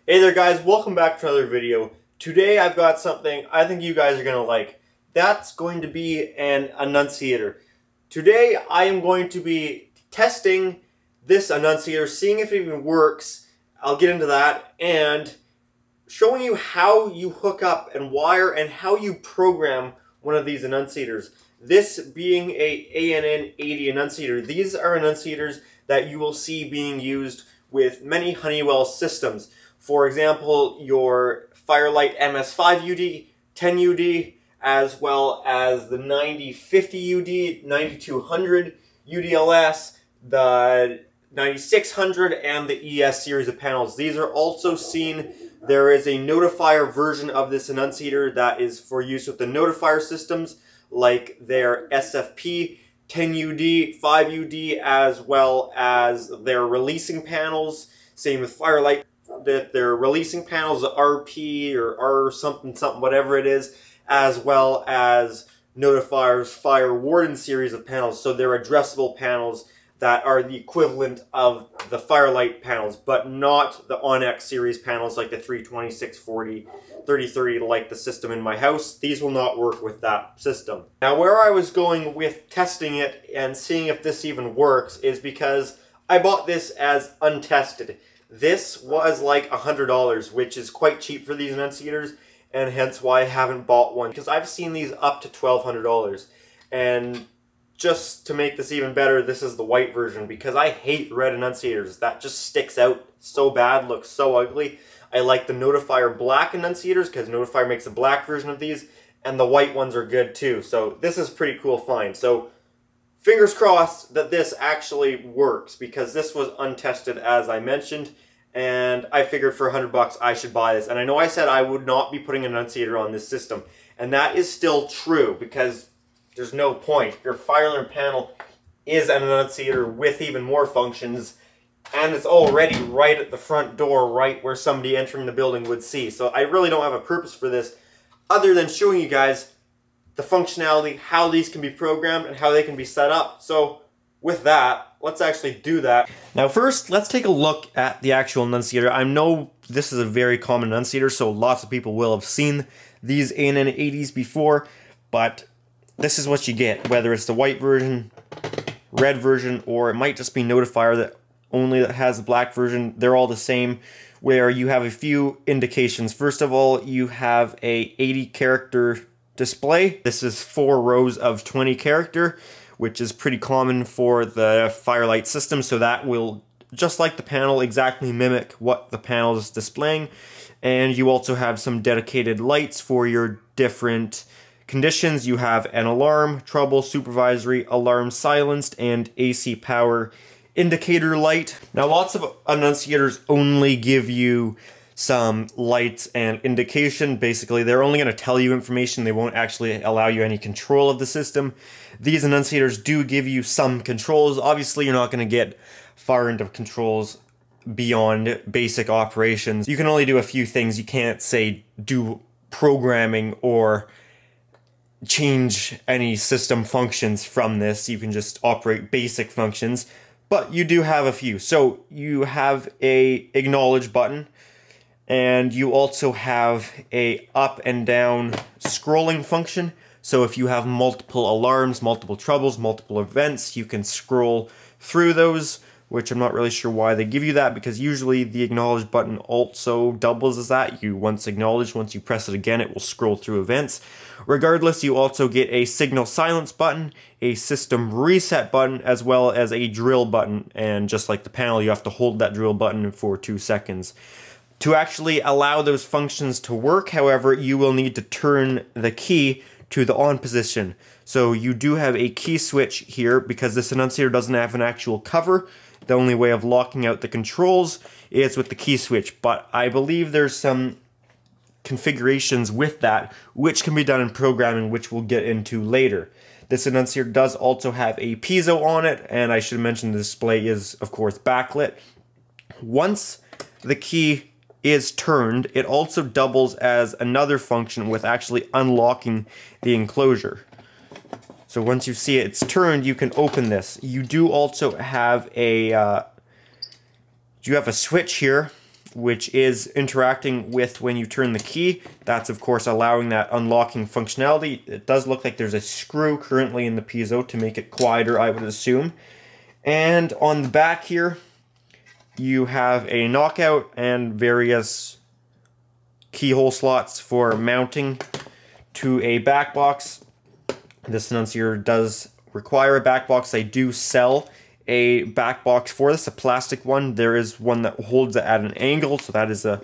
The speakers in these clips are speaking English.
Hey there guys, welcome back to another video. Today I've got something I think you guys are going to like. That's going to be an annunciator. Today I am going to be testing this annunciator, seeing if it even works. I'll get into that and showing you how you hook up and wire and how you program one of these annunciators. This being a ANN-80 annunciator. These are annunciators that you will see being used with many Honeywell systems. For example, your Firelite MS5UD, 10UD, as well as the 9050UD, 9200 UDLS, the 9600, and the ES series of panels. These are also seen. There is a notifier version of this annunciator that is for use with the notifier systems, like their SFP, 10UD, 5UD, as well as their releasing panels. Same with Firelite, that their releasing panels, the RP or R something, whatever it is, as well as Notifier's Fire Warden series of panels. So they're addressable panels that are the equivalent of the Firelite panels, but not the OnX series panels like the 320, 640, 3030, like the system in my house. These will not work with that system. Now, where I was going with testing it and seeing if this even works is because I bought this as untested. This was like $100, which is quite cheap for these annunciators, and hence why I haven't bought one, because I've seen these up to $1,200. And just to make this even better, this is the white version, because I hate red annunciators. That just sticks out so bad, looks so ugly. I like the Notifier black annunciators, because Notifier makes a black version of these, and the white ones are good too. So this is pretty cool find. So fingers crossed that this actually works, because this was untested, as I mentioned, and I figured for $100 I should buy this. And I know I said I would not be putting an annunciator on this system, and that is still true, because there's no point. Your Firelite panel is an annunciator with even more functions, and it's already right at the front door, right where somebody entering the building would see. So I really don't have a purpose for this other than showing you guys the functionality, how these can be programmed, and how they can be set up. So with that, let's actually do that. Now first, let's take a look at the actual annunciator. I know this is a very common annunciator, so lots of people will have seen these ANN-80s before, but this is what you get, whether it's the white version, red version, or it might just be Notifier that has the black version. They're all the same, where you have a few indications. First of all, you have a 80 character display. This is 4 rows of 20 character, which is pretty common for the Firelite system, so that will, just like the panel, exactly mimic what the panel is displaying. And you also have some dedicated lights for your different conditions. You have an alarm, trouble, supervisory, alarm silenced, and AC power indicator light. Now, lots of annunciators only give you some lights and indication. Basically, they're only going to tell you information. They won't actually allow you any control of the system. These annunciators do give you some controls. Obviously, you're not going to get far into controls beyond basic operations. You can only do a few things. You can't, say, do programming or change any system functions from this. You can just operate basic functions, but you do have a few. So you have a acknowledge button, and you also have a up and down scrolling function. So if you have multiple alarms, multiple troubles, multiple events, you can scroll through those, which I'm not really sure why they give you that, because usually the acknowledge button also doubles as that. You once acknowledge, once you press it again, it will scroll through events. Regardless, you also get a signal silence button, a system reset button, as well as a drill button. And just like the panel, you have to hold that drill button for 2 seconds. To actually allow those functions to work, however, you will need to turn the key to the on position. So you do have a key switch here, because this annunciator doesn't have an actual cover. The only way of locking out the controls is with the key switch, but I believe there's some configurations with that which can be done in programming, which we'll get into later. This annunciator does also have a piezo on it, and I should mention the display is, of course, backlit. Once the key is turned, it also doubles as another function with actually unlocking the enclosure. So once you see it's turned, you can open this. You do also have a switch here which is interacting with when you turn the key. That's of course allowing that unlocking functionality. It does look like there's a screw currently in the piezo to make it quieter, I would assume. And on the back here, you have a knockout and various keyhole slots for mounting to a back box. This annunciator does require a back box. They do sell a back box for this, a plastic one. There is one that holds it at an angle, so that is a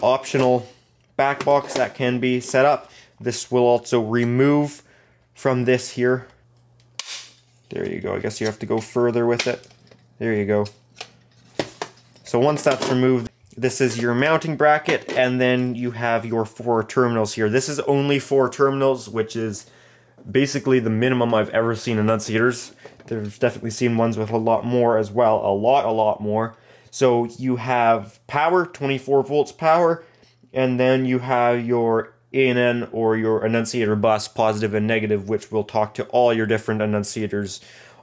optional back box that can be set up. This will also remove from this here. There you go. I guess you have to go further with it. There you go. So once that's removed, this is your mounting bracket, and then you have your 4 terminals here. This is only 4 terminals, which is basically the minimum I've ever seen annunciators. There's definitely seen ones with a lot more as well, a lot more. So you have power, 24 volts power, and then you have your ANN or your annunciator bus, positive and negative, which will talk to all your different annunciators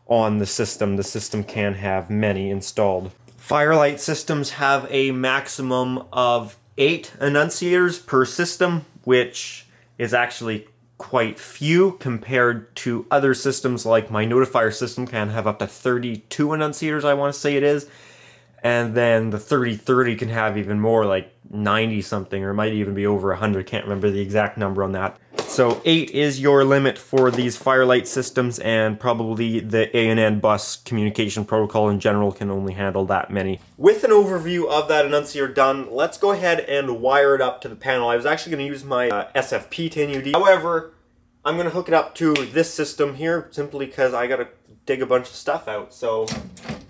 on the system. The system can have many installed. Firelite systems have a maximum of 8 annunciators per system, which is actually quite few compared to other systems. Like my notifier system can have up to 32 annunciators, I want to say it is. And then the 3030 can have even more, like 90 something, or it might even be over 100. Can't remember the exact number on that. So 8 is your limit for these Firelite systems, and probably the ANN bus communication protocol in general can only handle that many. With an overview of that annunciator done, let's go ahead and wire it up to the panel. I was actually going to use my SFP 10UD. However, I'm going to hook it up to this system here simply because I got to dig a bunch of stuff out. So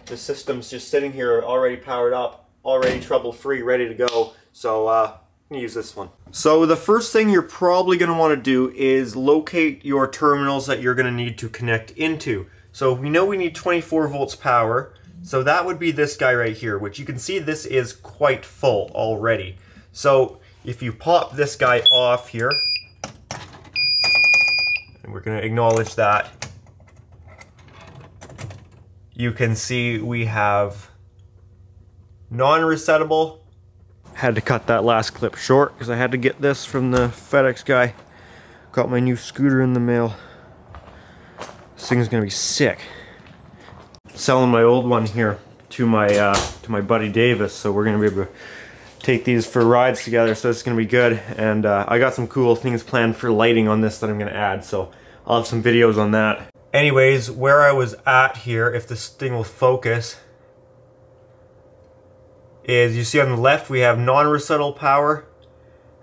the system's just sitting here already powered up, already trouble-free, ready to go. So I'm going to use this one. So the first thing you're probably going to want to do is locate your terminals that you're going to need to connect into. So we know we need 24 volts power. So that would be this guy right here, which you can see this is quite full already. So if you pop this guy off here, and we're going to acknowledge that, you can see we have non-resettable. Had to cut that last clip short because I had to get this from the FedEx guy. Got my new scooter in the mail. This thing's gonna be sick. Selling my old one here to my buddy Davis, so we're gonna be able to take these for rides together, so it's gonna be good. And I got some cool things planned for lighting on this that I'm gonna add, so I'll have some videos on that. Anyways, where I was at here, if this thing will focus, is you see on the left we have non-resettable power,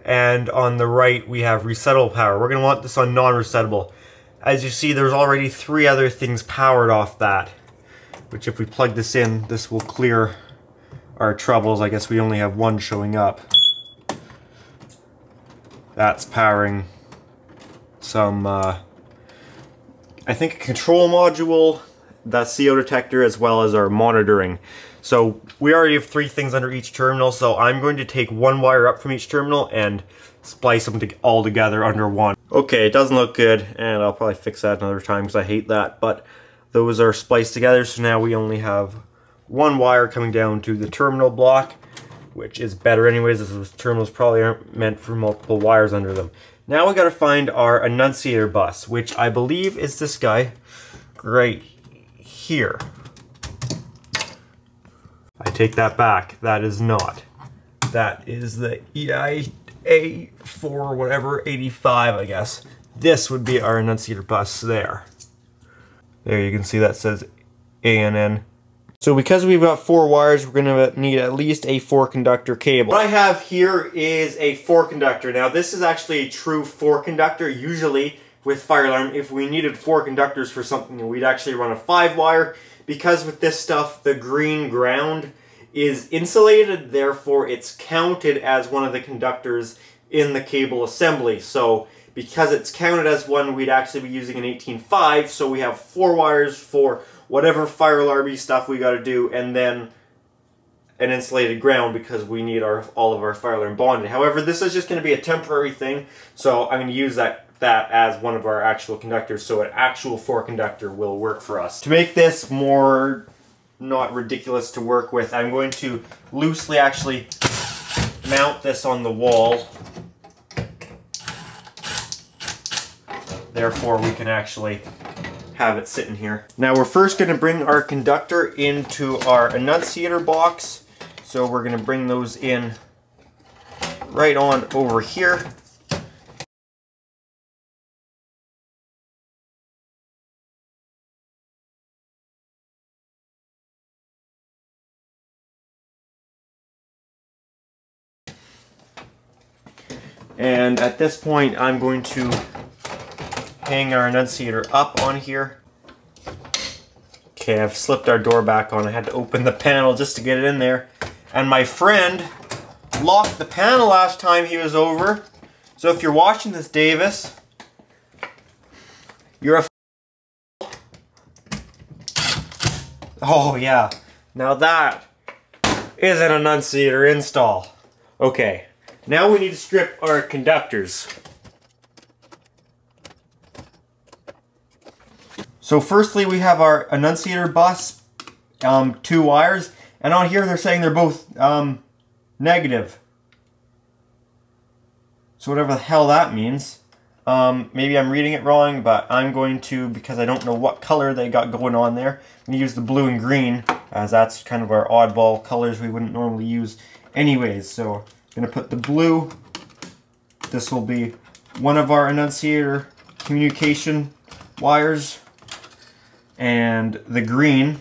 and on the right we have resettable power. We're going to want this on non-resettable. As you see, there's already 3 other things powered off that, which if we plug this in, this will clear our troubles. I guess we only have one showing up. That's powering some I think a control module, the CO detector, as well as our monitoring. So we already have 3 things under each terminal, so I'm going to take 1 wire up from each terminal and splice them all together under one. Okay, it doesn't look good, and I'll probably fix that another time because I hate that, but those are spliced together, so now we only have 1 wire coming down to the terminal block, which is better anyways, as those terminals probably aren't meant for multiple wires under them. Now we gotta find our annunciator bus, which I believe is this guy right here. I take that back. That is not. That is the EIA4 whatever, 85, I guess. This would be our annunciator bus there. There you can see that says ANN. So because we've got 4 wires, we're going to need at least a 4-conductor cable. What I have here is a 4-conductor. Now this is actually a true 4-conductor. Usually with fire alarm, if we needed 4 conductors for something, we'd actually run a 5-wire. Because with this stuff, the green ground is insulated, therefore it's counted as one of the conductors in the cable assembly. So because it's counted as one, we'd actually be using an 18.5, so we have 4 wires for whatever fire alarm-y stuff we got to do, and then an insulated ground because we need all of our fire alarm bonded. However, this is just going to be a temporary thing, so I'm going to use that as one of our actual conductors, so an actual 4-conductor will work for us. To make this more not ridiculous to work with. I'm going to loosely actually mount this on the wall. Therefore, we can actually have it sitting here. Now we're first going to bring our conductor into our annunciator box. So we're going to bring those in right on over here. And at this point, I'm going to hang our annunciator up on here. Okay, I've slipped our door back on. I had to open the panel just to get it in there. And my friend locked the panel last time he was over. So if you're watching this, Davis, you're a Oh yeah, now that is an annunciator install. Okay, now we need to strip our conductors. So firstly, we have our annunciator bus, 2 wires, and on here they're saying they're both negative. So whatever the hell that means. Maybe I'm reading it wrong, but I'm going to, because I don't know what color they got going on there, I'm going to use the blue and green, as that's kind of our oddball colors we wouldn't normally use anyways. So I'm going to put the blue, this will be one of our annunciator communication wires, and the green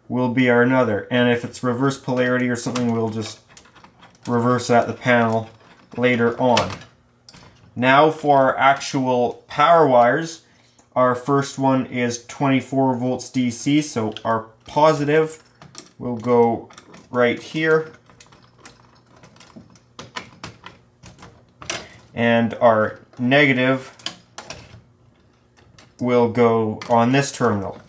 will be our another. And if it's reverse polarity or something, we'll just reverse it at the panel later on. Now for our actual power wires, our first one is 24 volts DC, so our positive will go right here. And our negative will go on this terminal.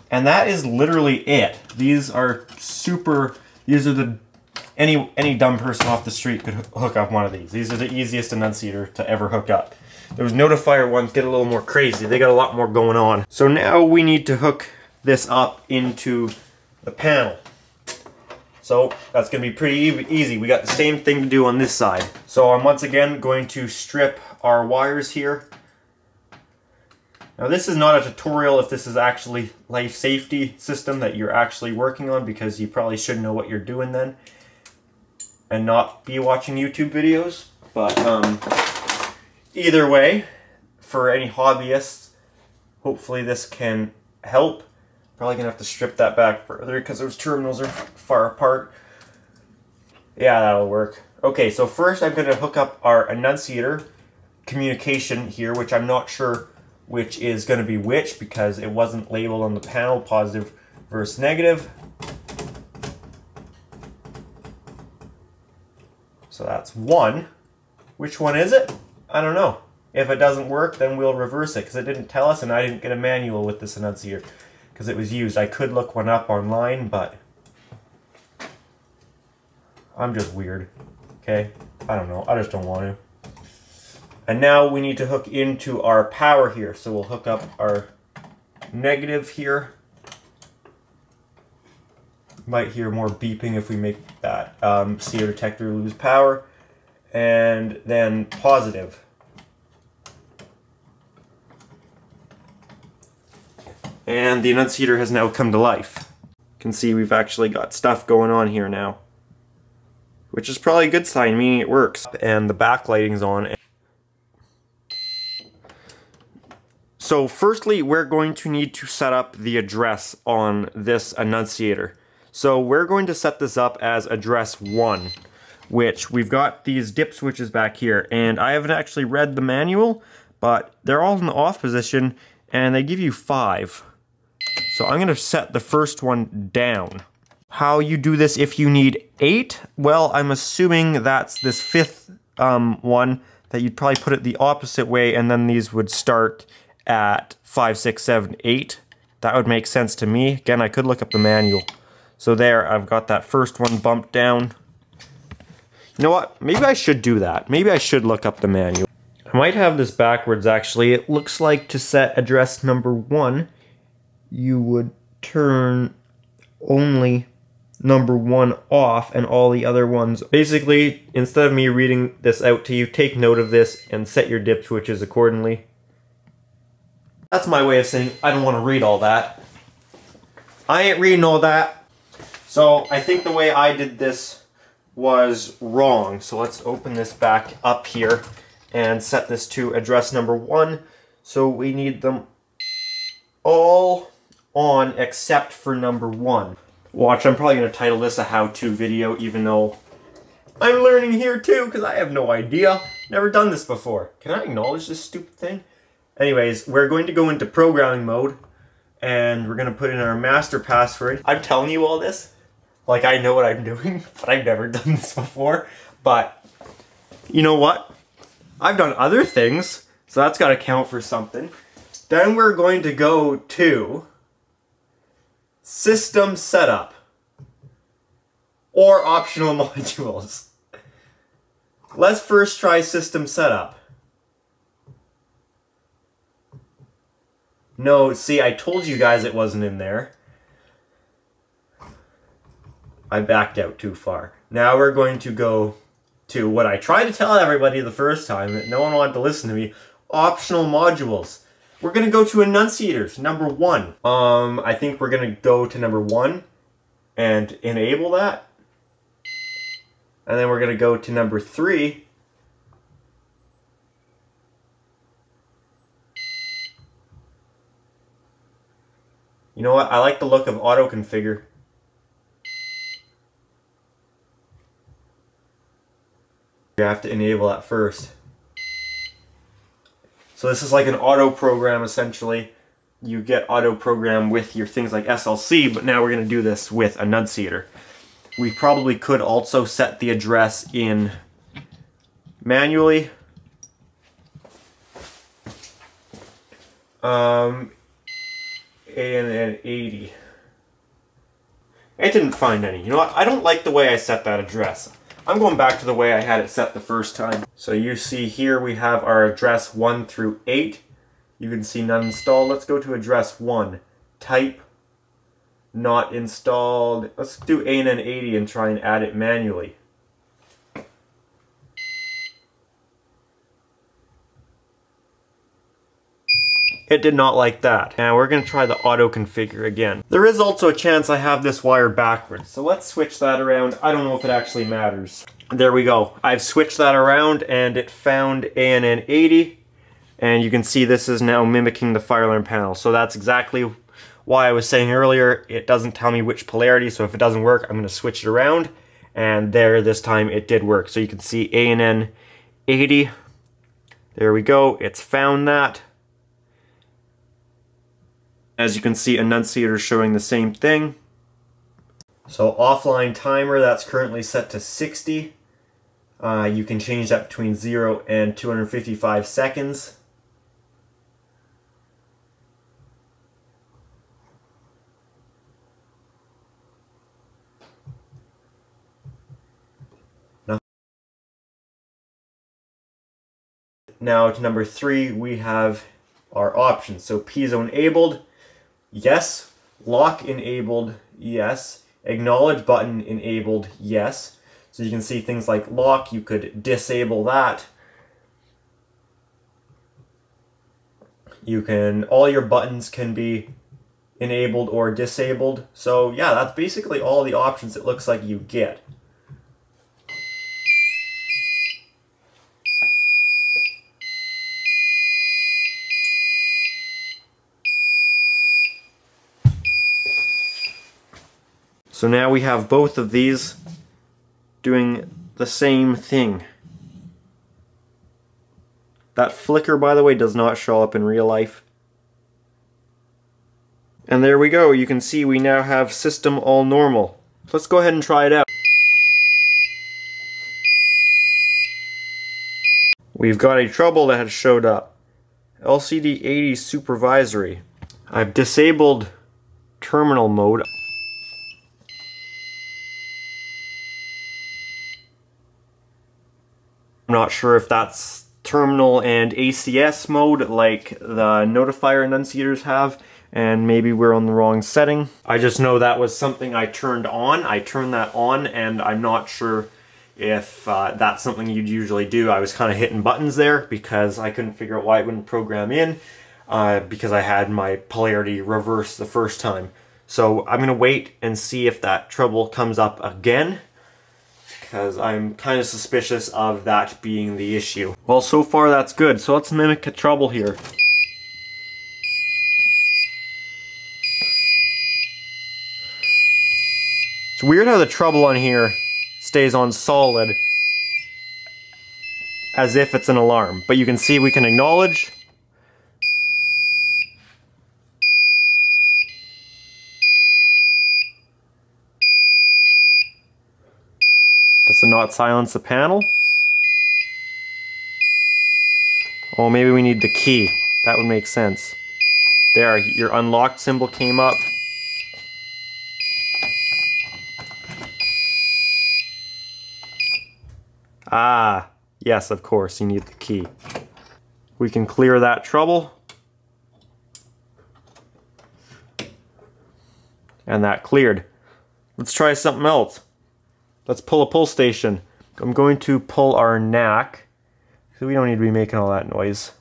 And that is literally it. These are any dumb person off the street could hook up one of these. These are the easiest annunciator to ever hook up. Those notifier ones get a little more crazy. They got a lot more going on. So now we need to hook this up into the panel. So that's going to be pretty easy. We got the same thing to do on this side. So I'm once again going to strip our wires here. Now this is not a tutorial if this is actually life safety system that you're actually working on, because you probably should know what you're doing then and not be watching YouTube videos. But either way, for any hobbyists, hopefully this can help. Probably gonna have to strip that back further because those terminals are far apart. Yeah, that'll work. Okay, so first I'm gonna hook up our annunciator communication here, which I'm not sure which is gonna be which because it wasn't labeled on the panel, positive versus negative. So that's one. Which one is it? I don't know. If it doesn't work, then we'll reverse it because it didn't tell us and I didn't get a manual with this annunciator because it was used. I could look one up online, but I'm just weird. Okay? I don't know. I just don't want to. And now we need to hook into our power here. So we'll hook up our negative here. Might hear more beeping if we make that CO detector lose power. And then positive. And the annunciator has now come to life. You can see we've actually got stuff going on here now, which is probably a good sign, meaning it works. And the backlighting's on. So firstly, we're going to need to set up the address on this annunciator. So we're going to set this up as address 1, which we've got these dip switches back here. And I haven't actually read the manual, but they're all in the off position and they give you 5. So I'm going to set the first one down. How you do this if you need 8? Well, I'm assuming that's this 5th one that you'd probably put it the opposite way and then these would start at 5, 6, 7, 8. That would make sense to me. Again, I could look up the manual. So there, I've got that first one bumped down. You know what? Maybe I should do that. Maybe I should look up the manual. I might have this backwards actually. It looks like to set address number 1, you would turn only number 1 off and all the other ones. Basically, instead of me reading this out to you, take note of this and set your dip switches accordingly. That's my way of saying I don't want to read all that. I ain't reading all that. So I think the way I did this was wrong. So let's open this back up here and set this to address number 1. So we need them all on except for number 1. Watch, I'm probably going to title this a how-to video, even though I'm learning here too, because I have no idea. Never done this before. Can I acknowledge this stupid thing? Anyways, we're going to go into programming mode, and we're going to put in our master password. I'm telling you all this, like I know what I'm doing, but I've never done this before. But, you know what? I've done other things, so that's got to count for something. Then we're going to go to System Setup, or Optional Modules. Let's first try System Setup. No, see, I told you guys it wasn't in there. I backed out too far. Now we're going to go to what I tried to tell everybody the first time, that no one wanted to listen to me. Optional modules. We're going to go to Annunciators, number 1. I think we're going to go to number 1 and enable that. And then we're going to go to number 3. You know what? I like the look of auto configure. You have to enable that first. So this is like an auto program essentially. You get auto program with your things like SLC, but now we're going to do this with Annunciator. We probably could also set the address in manually. ANN-80. It didn't find any. You know what? I don't like the way I set that address. I'm going back to the way I had it set the first time. So you see here we have our address 1 through 8. You can see none installed. Let's go to address 1. Type, not installed. Let's do ANN-80 and try and add it manually. It did not like that. Now we're going to try the auto configure again. There is also a chance I have this wire backwards, so let's switch that around. I don't know if it actually matters. There we go. I've switched that around and it found ANN-80, and you can see this is now mimicking the Firelite panel. So that's exactly why I was saying earlier, it doesn't tell me which polarity, so if it doesn't work, I'm going to switch it around. And there, this time it did work. So you can see ANN-80. There we go. It's found that. As you can see, Annunciator is showing the same thing. So offline timer, that's currently set to 60. You can change that between 0 and 255 seconds. Now to number 3, we have our options. So piezo enabled. Yes. Lock enabled, yes. Acknowledge button enabled, yes. So you can see things like lock, you could disable that. You can, all your buttons can be enabled or disabled. So yeah, that's basically all the options it looks like you get. So now we have both of these doing the same thing. That flicker, by the way, does not show up in real life. And there we go. You can see we now have system all normal. Let's go ahead and try it out. We've got a trouble that has showed up. LCD 80 supervisory. I've disabled terminal mode. I'm not sure if that's terminal and ACS mode like the notifier annunciators have, and maybe we're on the wrong setting. I just know that was something I turned on. I turned that on, and I'm not sure if that's something you'd usually do. I was kind of hitting buttons there because I couldn't figure out why it wouldn't program in because I had my polarity reversed the first time. So I'm gonna wait and see if that trouble comes up again, because I'm kind of suspicious of that being the issue. Well, so far that's good, so let's mimic a trouble here. It's weird how the trouble on here stays on solid as if it's an alarm, but you can see we can acknowledge. Does it not silence the panel? Oh, maybe we need the key. That would make sense. There, your unlocked symbol came up. Ah, yes, of course, you need the key. We can clear that trouble. And that cleared. Let's try something else. Let's pull a pull station. I'm going to pull our knack, so we don't need to be making all that noise.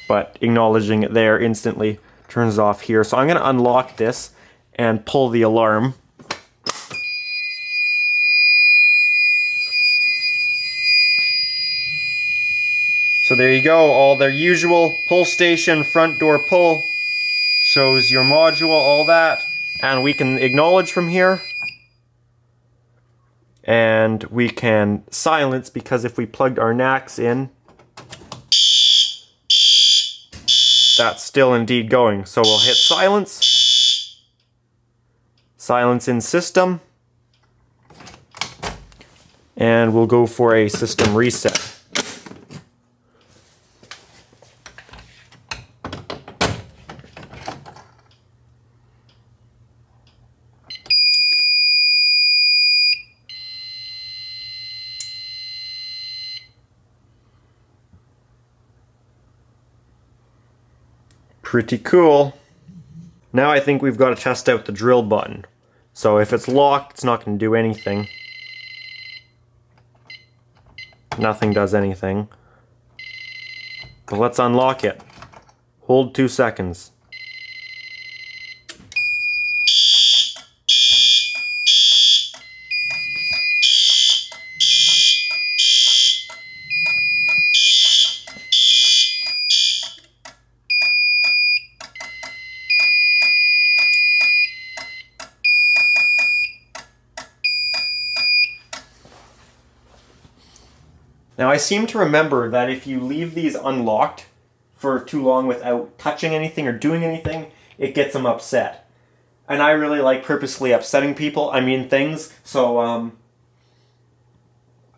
But acknowledging it there instantly turns off here. So I'm going to unlock this and pull the alarm. So there you go, all their usual pull station, front door pull, shows your module, all that. And we can acknowledge from here. And we can silence, because if we plugged our knacks in, that's still indeed going. So we'll hit silence. Silence in system. And we'll go for a system reset. Pretty cool. Now I think we've got to test out the drill button. So if it's locked, it's not going to do anything. Nothing does anything. But let's unlock it. Hold 2 seconds. Now I seem to remember that if you leave these unlocked for too long without touching anything or doing anything, it gets them upset. And I really like purposely upsetting people, things, so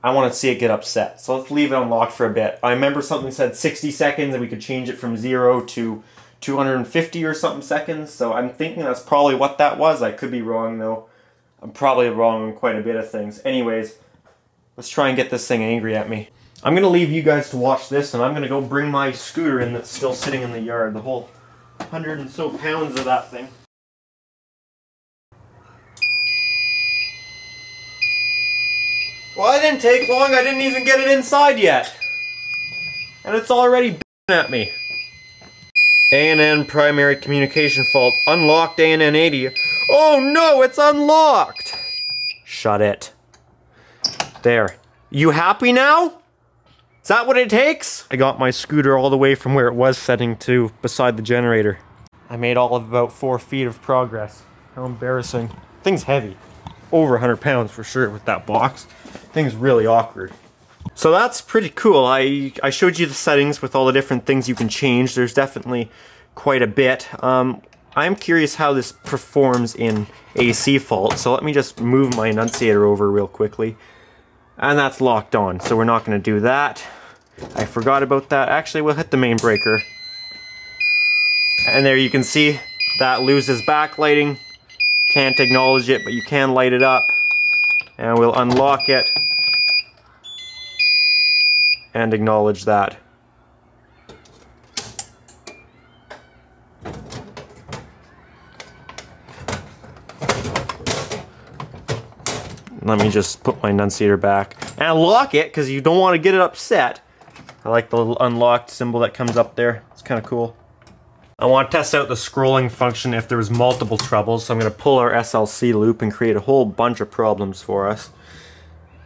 I want to see it get upset. So let's leave it unlocked for a bit. I remember something said 60 seconds and we could change it from 0 to 250 or something seconds, so I'm thinking that's probably what that was. I could be wrong though. I'm probably wrong on quite a bit of things. Anyways, let's try and get this thing angry at me. I'm going to leave you guys to watch this, and I'm going to go bring my scooter in that's still sitting in the yard. The whole 100 and so pounds of that thing. Well, it didn't take long. I didn't even get it inside yet. And it's already b***ing at me. ANN primary communication fault. Unlocked ANN-80. Oh no, it's unlocked! Shut it. There. You happy now? Is that what it takes? I got my scooter all the way from where it was setting to beside the generator. I made all of about 4 feet of progress. How embarrassing. Thing's heavy. Over 100 pounds for sure with that box. Thing's really awkward. So that's pretty cool. I showed you the settings with all the different things you can change. There's definitely quite a bit. I'm curious how this performs in AC fault. So let me just move my annunciator over real quickly. And that's locked on, so we're not going to do that. I forgot about that. Actually, we'll hit the main breaker. And there you can see that loses backlighting. Can't acknowledge it, but you can light it up. And we'll unlock it. and acknowledge that. Let me just put my Annunciator back and lock it because you don't want to get it upset. I like the little unlocked symbol that comes up there. It's kind of cool. I want to test out the scrolling function if there's multiple troubles, so I'm going to pull our SLC loop and create a whole bunch of problems for us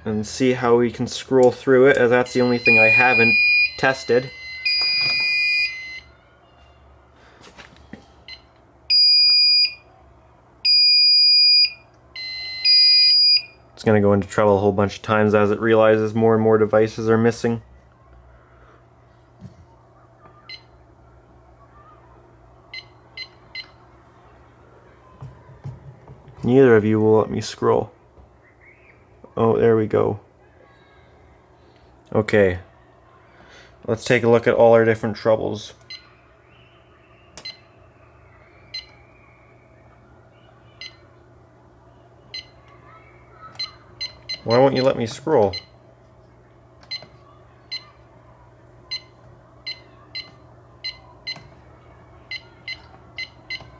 and see how we can scroll through it, as that's the only thing I haven't tested. It's going to go into trouble a whole bunch of times as it realizes more and more devices are missing. Neither of you will let me scroll. Oh, there we go. Okay. Let's take a look at all our different troubles. Why won't you let me scroll?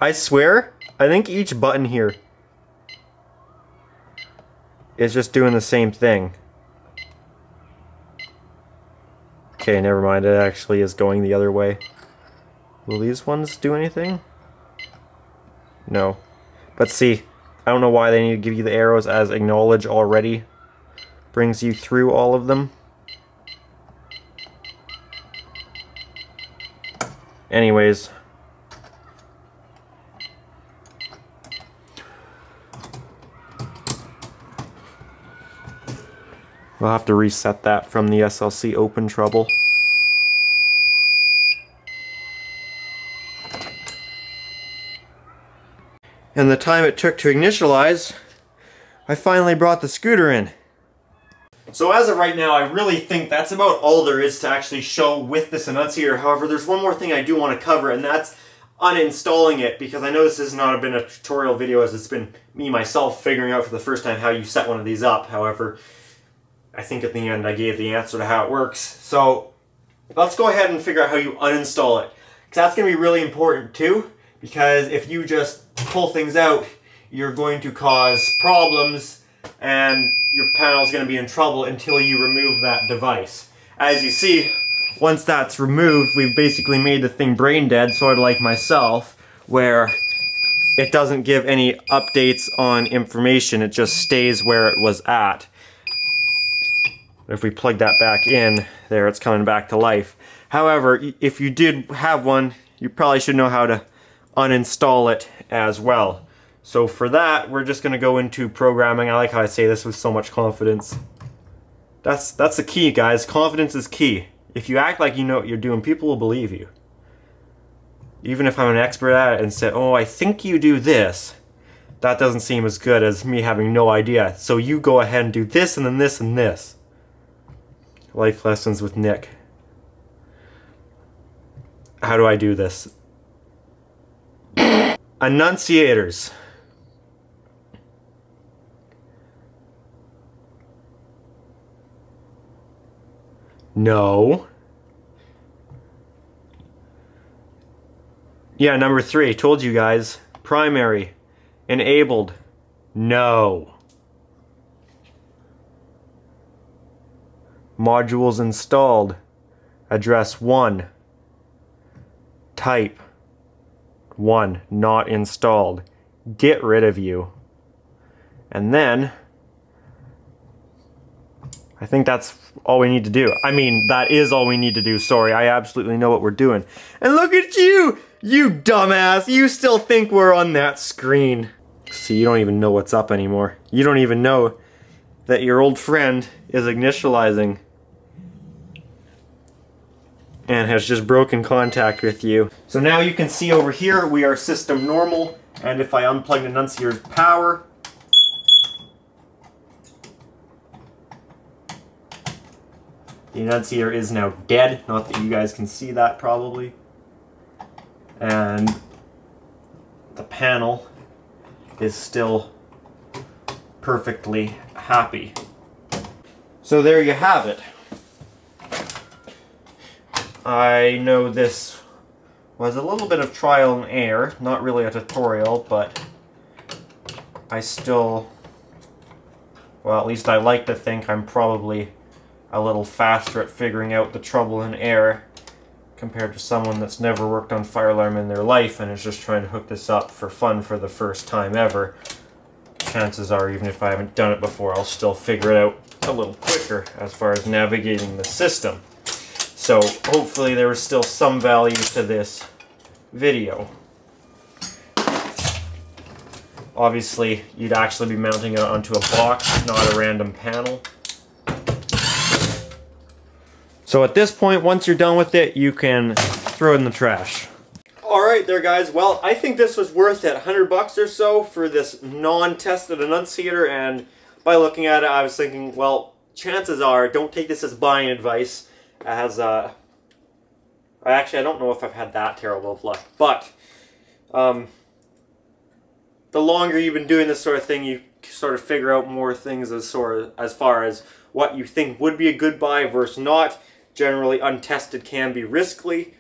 I swear, I think each button here is just doing the same thing. Okay, never mind, it actually is going the other way. Will these ones do anything? No. But see, I don't know why they need to give you the arrows, as acknowledge already brings you through all of them. Anyways. We'll have to reset that from the SLC open trouble. And the time it took to initialize, I finally brought the scooter in. So as of right now, I really think that's about all there is to actually show with this Annunciator. However, there's one more thing I do want to cover, and that's uninstalling it, because I know this has not been a tutorial video, as it's been me myself figuring out for the first time how you set one of these up. However, I think at the end I gave the answer to how it works. So let's go ahead and figure out how you uninstall it, because that's going to be really important too, because if you just pull things out, you're going to cause problems and your panel is going to be in trouble until you remove that device. As you see, once that's removed, we've basically made the thing brain dead, sort of like myself, where it doesn't give any updates on information, it just stays where it was at. If we plug that back in, there, it's coming back to life. However, if you did have one, you probably should know how to uninstall it as well. So for that, we're just going to go into programming. I like how I say this with so much confidence. That's the key, guys. Confidence is key. If you act like you know what you're doing, people will believe you. Even if I'm an expert at it and say, oh, I think you do this, that doesn't seem as good as me having no idea. So you go ahead and do this and then this and this. Life lessons with Nick. How do I do this? Annunciators. No. Yeah, number 3. Told you guys. Primary. Enabled. No. Modules installed. Address 1. Type 1. Not installed. Get rid of you. And then I think that's all we need to do. I mean, that is all we need to do. Sorry, I absolutely know what we're doing. And look at you! You dumbass! You still think we're on that screen. See, you don't even know what's up anymore. You don't even know that your old friend is initializing and has just broken contact with you. So now you can see over here we are system normal, and if I unplug the Annunciator's power, the Annunciator is now dead. Not that you guys can see that probably. And the panel is still perfectly happy. So there you have it. I know this was a little bit of trial and error, not really a tutorial, but I still, well, at least I like to think I'm probably a little faster at figuring out the trouble and error compared to someone that's never worked on fire alarm in their life and is just trying to hook this up for fun for the first time ever. Chances are, even if I haven't done it before, I'll still figure it out a little quicker as far as navigating the system. So hopefully there was still some value to this video. Obviously, you'd actually be mounting it onto a box, not a random panel. So at this point, once you're done with it, you can throw it in the trash. Alright there guys, well, I think this was worth it. 100 bucks or so for this non-tested Annunciator, and by looking at it, I was thinking, well, chances are, don't take this as buying advice, as, actually, I don't know if I've had that terrible of luck, but, the longer you've been doing this sort of thing, you sort of figure out more things as far as what you think would be a good buy versus not. Generally, untested can be risky.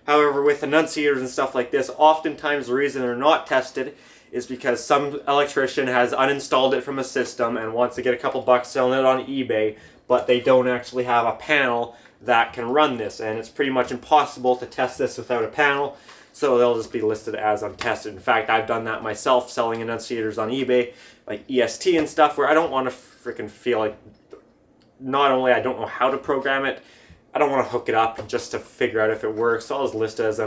However, with Annunciators and stuff like this, oftentimes the reason they're not tested is because some electrician has uninstalled it from a system and wants to get a couple bucks selling it on eBay, but they don't actually have a panel that can run this, and it's pretty much impossible to test this without a panel, so they'll just be listed as untested. In fact, I've done that myself, selling Annunciators on eBay, like EST and stuff, where I don't want to freaking feel like, not only I don't know how to program it, I don't want to hook it up just to figure out if it works. So I'll just list it as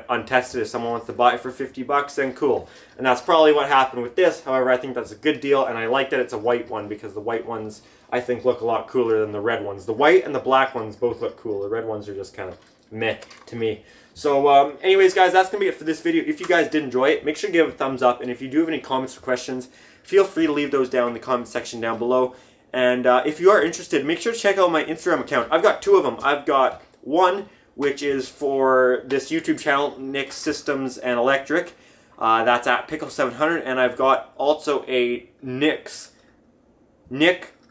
untested. If someone wants to buy it for 50 bucks, then cool. And that's probably what happened with this. However, I think that's a good deal, and I like that it's a white one because the white ones, I think, look a lot cooler than the red ones. The white and the black ones both look cool. The red ones are just kind of meh to me. So anyways, guys, that's going to be it for this video. If you guys did enjoy it, make sure to give it a thumbs up. And if you do have any comments or questions, feel free to leave those down in the comment section down below. And if you are interested, make sure to check out my Instagram account. I've got two of them. I've got one, which is for this YouTube channel, Nick Systems and Electric. That's at Pickle700. And I've got also a Nick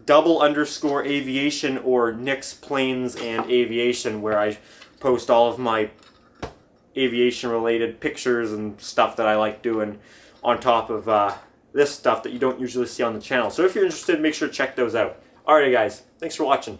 _aviation or Nick's Planes and Aviation, where I post all of my aviation related pictures and stuff that I like doing on top of this stuff that you don't usually see on the channel. So if you're interested, make sure to check those out. Alrighty guys, thanks for watching.